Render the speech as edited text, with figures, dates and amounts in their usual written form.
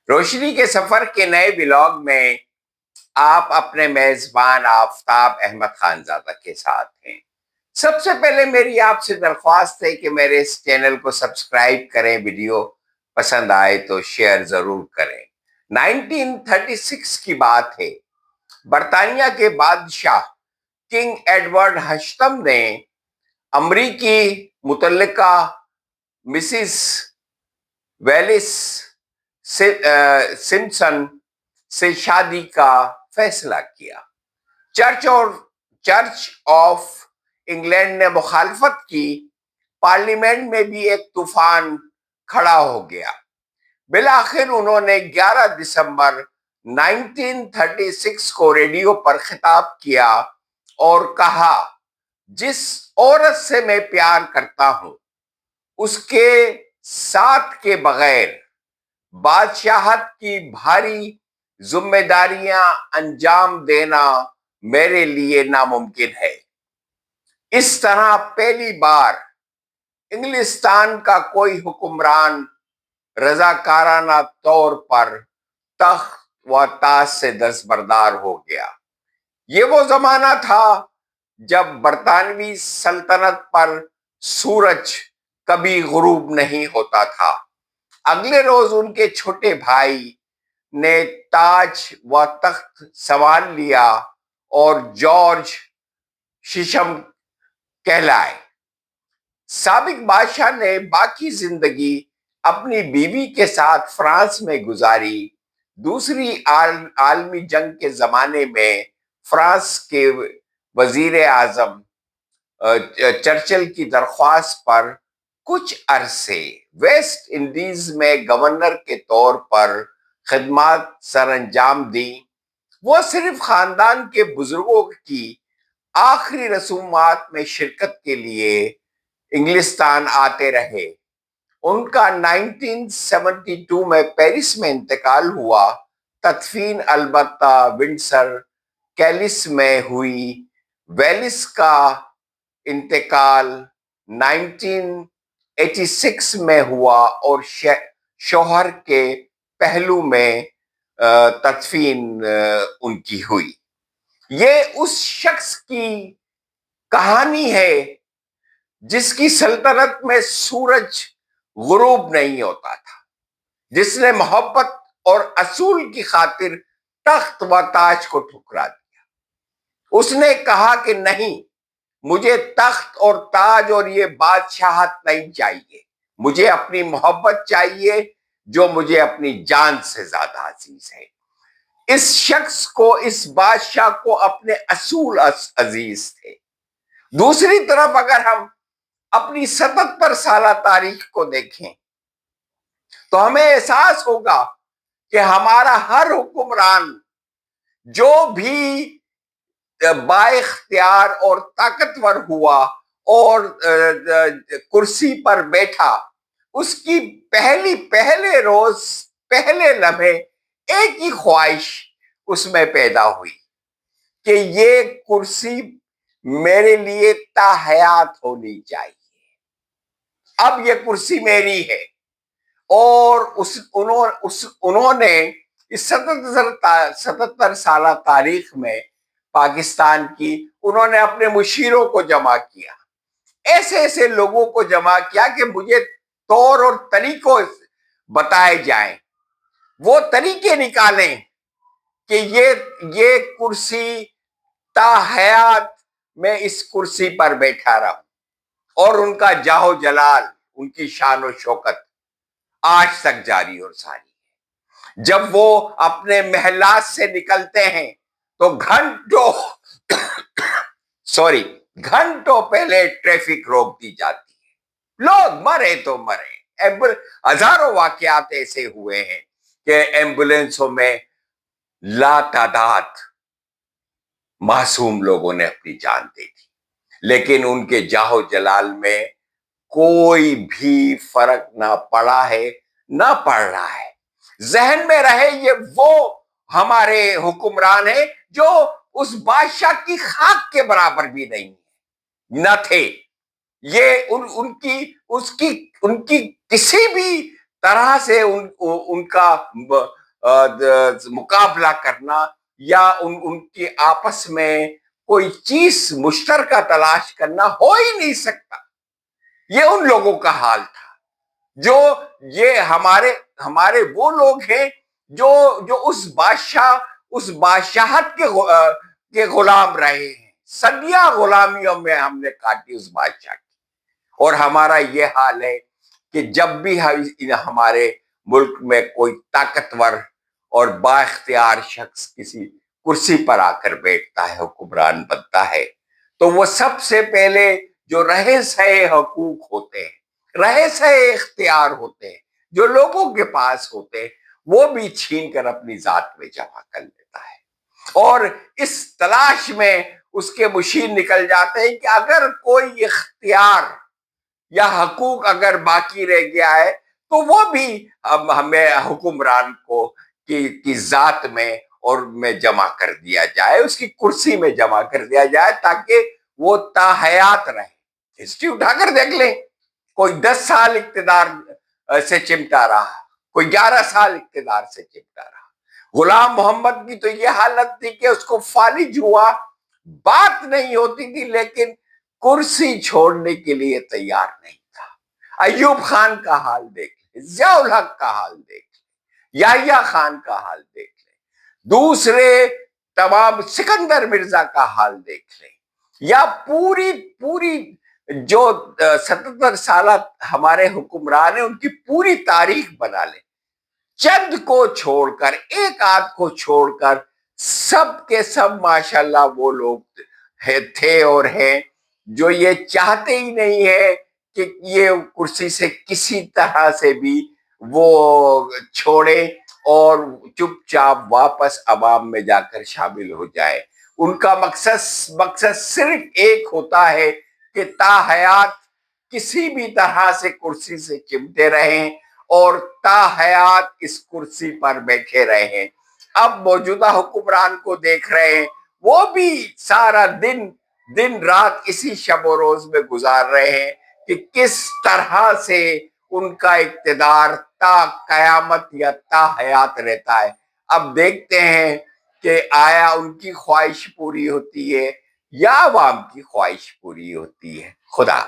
روشنی کے سفر کے نئے ولاگ میں آپ اپنے میزبان آفتاب احمد خانزادہ کے ساتھ ہیں۔ سب سے پہلے میری آپ سے درخواست ہے کہ میرے اس چینل کو سبسکرائب کریں، ویڈیو پسند آئے تو شیئر ضرور کریں۔ 1936 کی بات ہے۔ برطانیہ کے بادشاہ کنگ ایڈورڈ ہشتم نے امریکی متعلقہ مسز ویلس سمپسن سے شادی کا فیصلہ کیا۔ چرچ آف انگلینڈ نے مخالفت کی۔ پارلیمنٹ میں بھی ایک طوفان کھڑا ہو گیا۔ بالآخر انہوں نے 11 دسمبر 1936 کو ریڈیو پر خطاب کیا اور کہا، جس عورت سے میں پیار کرتا ہوں اس کے ساتھ کے بغیر بادشاہت کی بھاری ذمہ داریاں انجام دینا میرے لیے ناممکن ہے۔ اس طرح پہلی بار انگلستان کا کوئی حکمران رضاکارانہ طور پر تخت و تاج سے دستبردار ہو گیا۔ یہ وہ زمانہ تھا جب برطانوی سلطنت پر سورج کبھی غروب نہیں ہوتا تھا۔ اگلے روز ان کے چھوٹے بھائی نے تاج و تخت سنبھال لیا اور جارج ششم کہلائے۔ سابق بادشاہ نے باقی زندگی اپنی بیوی کے ساتھ فرانس میں گزاری۔ دوسری عالمی جنگ کے زمانے میں فرانس کے وزیر اعظم چرچل کی درخواست پر کچھ عرصے ویسٹ انڈیز میں گورنر کے طور پر خدمات سر انجام دی۔ وہ صرف خاندان کے بزرگوں کی آخری رسومات میں شرکت کے لیے انگلستان آتے رہے۔ ان کا 1972 میں پیرس میں انتقال ہوا۔ تدفین البتہ ونڈسر کیلس میں ہوئی۔ ویلس کا انتقال 1986 میں ہوا اور شوہر کے پہلو میں تدفین ان کی ہوئی۔ یہ اس شخص کی کہانی ہے جس کی سلطنت میں سورج غروب نہیں ہوتا تھا، جس نے محبت اور اصول کی خاطر تخت و تاج کو ٹھکرا دیا۔ اس نے کہا کہ نہیں، مجھے تخت اور تاج اور یہ بادشاہت نہیں چاہیے، مجھے اپنی محبت چاہیے جو مجھے اپنی جان سے زیادہ عزیز ہے۔ اس شخص کو، اس بادشاہ کو اپنے اصول عزیز تھے۔ دوسری طرف اگر ہم اپنی 77 سالہ تاریخ کو دیکھیں تو ہمیں احساس ہوگا کہ ہمارا ہر حکمران جو بھی با اختیار اور طاقتور ہوا اور کرسی پر بیٹھا، اس کی پہلے روز پہلے لمحے ایک ہی خواہش اس میں پیدا ہوئی کہ یہ کرسی میرے لیے تا حیات ہونی چاہیے۔ اب یہ کرسی میری ہے۔ اور انہوں نے اس 77 سالہ تاریخ میں پاکستان کی، انہوں نے اپنے مشیروں کو جمع کیا، ایسے لوگوں کو جمع کیا کہ مجھے طور اور طریقوں بتائے جائیں، وہ طریقے نکالیں کہ یہ کرسی تا حیات میں اس کرسی پر بیٹھا رہوں، اور ان کا جاہ و جلال، ان کی شان و شوکت آج تک جاری اور ساری ہے۔ جب وہ اپنے محلات سے نکلتے ہیں تو گھنٹوں پہلے ٹریفک روک دی جاتی ہے، لوگ مرے تو مرے۔ ہزاروں واقعات ایسے ہوئے ہیں کہ ایمبولینسوں میں لا تعداد معصوم لوگوں نے اپنی جان دے دی، لیکن ان کے جاہ و جلال میں کوئی بھی فرق نہ پڑا ہے، نہ پڑ رہا ہے۔ ذہن میں رہے، یہ وہ ہمارے حکمران ہیں جو اس بادشاہ کی خاک کے برابر بھی نہیں نہ تھے۔ یہ ان کی کسی بھی طرح سے ان کا مقابلہ کرنا یا ان کی آپس میں کوئی چیز مشترکہ تلاش کرنا ہو ہی نہیں سکتا. یہ ان لوگوں کا حال تھا جو یہ ہمارے وہ لوگ ہیں جو اس بادشاہت کے غلام رہے ہیں. صدیاں غلامیوں میں ہم نے کاٹی اس بادشاہ کی. اور ہمارا یہ حال ہے کہ جب بھی ہمارے ملک میں کوئی طاقتور اور با اختیار شخص کسی کرسی پر آ کر بیٹھتا ہے، حکمران بنتا ہے، تو وہ سب سے پہلے جو رہے سہے حقوق ہوتے ہیں، رہے سہے اختیار ہوتے ہیں جو لوگوں کے پاس ہوتے ہیں، وہ بھی چھین کر اپنی ذات میں جمع کر لیتا ہے. اور اس تلاش میں اس کے مشیر نکل جاتے ہیں کہ اگر کوئی اختیار یا حقوق اگر باقی رہ گیا ہے تو وہ بھی ہمیں حکمران کی ذات میں اور میں جمع کر دیا جائے، اس کی کرسی میں جمع کر دیا جائے تاکہ وہ تا حیات رہے. ہسٹری اٹھا کر دیکھ لیں، کوئی 10 سال اقتدار سے چمٹا رہا، کوئی 11 سال اقتدار سے چمٹا رہا. غلام محمد کی تو یہ حالت تھی کہ اس کو فالج ہوا، بات نہیں ہوتی تھی لیکن کرسی چھوڑنے کے لیے تیار نہیں تھا. ایوب خان کا حال دیکھ لیں، ضیاء الحق کا حال دیکھ لیں، یحییٰ خان کا حال دیکھ لیں، دوسرے تمام سکندر مرزا کا حال دیکھ لیں، یا پوری جو 77 سالہ ہمارے حکمران ہیں ان کی پوری تاریخ بنا لیں. چند کو چھوڑ کر، ایک آدھ کو چھوڑ کر، سب کے سب ماشاءاللہ وہ لوگ تھے اور ہیں جو یہ چاہتے ہی نہیں ہے کہ یہ کرسی سے کسی طرح سے بھی وہ چھوڑے اور چپ چاپ واپس عوام میں جا کر شامل ہو جائے. ان کا مقصد صرف ایک ہوتا ہے کہ تا حیات کسی بھی طرح سے کرسی سے چمٹے رہیں اور تا حیات اس کرسی پر بیٹھے رہیں. اب موجودہ حکمران کو دیکھ رہے ہیں، وہ بھی سارا دن رات اسی شب و روز میں گزار رہے ہیں کہ کس طرح سے ان کا اقتدار تا قیامت یا تا حیات رہتا ہے. اب دیکھتے ہیں کہ آیا ان کی خواہش پوری ہوتی ہے یا عوام کی خواہش پوری ہوتی ہے. خدا